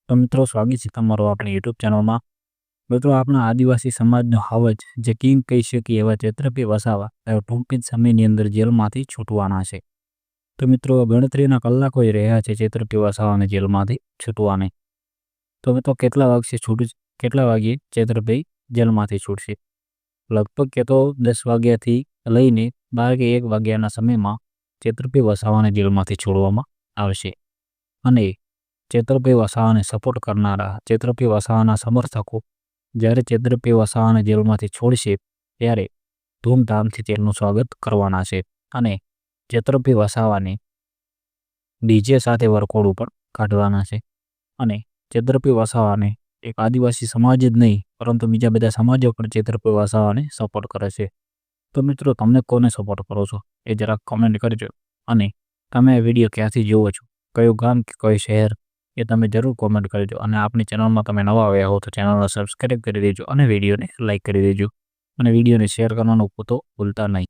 તો મિત્રો સ્વાગત છે તમારું આપણી યુટ્યુબ ચેનલમાં। મિત્રો આપણા આદિવાસી સમાજનો હાવજ જે કિંગ કહી શકીએ એવા છેતરપી વસાવા હવે ટૂંક જ સમયની અંદર જેલમાંથી છૂટવાના છે। તો મિત્રો ગણતરીના કલાકો જ રહ્યા છે છેતરપી વસાવાને જેલમાંથી છૂટવાને। તો મિત્રો કેટલા વાગ્યે છેતરપી જેલમાંથી છૂટશે? લગભગ કે તો 10 વાગ્યાથી લઈને 12 કે 1 વાગ્યાના સમયમાં છેતરપી વસાવાને જેલમાંથી છોડવામાં આવશે। અને છેતરપી વસાવાને સપોર્ટ કરનારા છેતરપી વસાવાના સમર્થકો જ્યારે છેતરપી વસાવાને જેલમાંથી છોડશે ત્યારે ધૂમધામથી તેમનું સ્વાગત કરવાના છે। અને છેતરપી વસાવાને ડીજે સાથે વરઘોડું પણ કાઢવાના છે। અને છેતરપી વસાવાને એક આદિવાસી સમાજ જ નહીં પરંતુ બીજા બધા સમાજો પણ છેતરપી વસાવાને સપોર્ટ કરે છે। તો મિત્રો તમે કોને સપોર્ટ કરો છો એ જરાક કમેન્ટ કરજો। અને તમે આ વિડીયો ક્યાંથી જુઓ છો, કયું ગામ કે કયું શહેર એ તમે જરૂર કોમેન્ટ કરજો। અને આપણી ચેનલમાં તમે નવા આવ્યા હો તો ચેનલને સબસ્ક્રાઈબ કરી દેજો અને વિડીયોને લાઇક કરી દેજો અને વિડીયોને શેર કરવાનું તો ભૂલતા નહીં।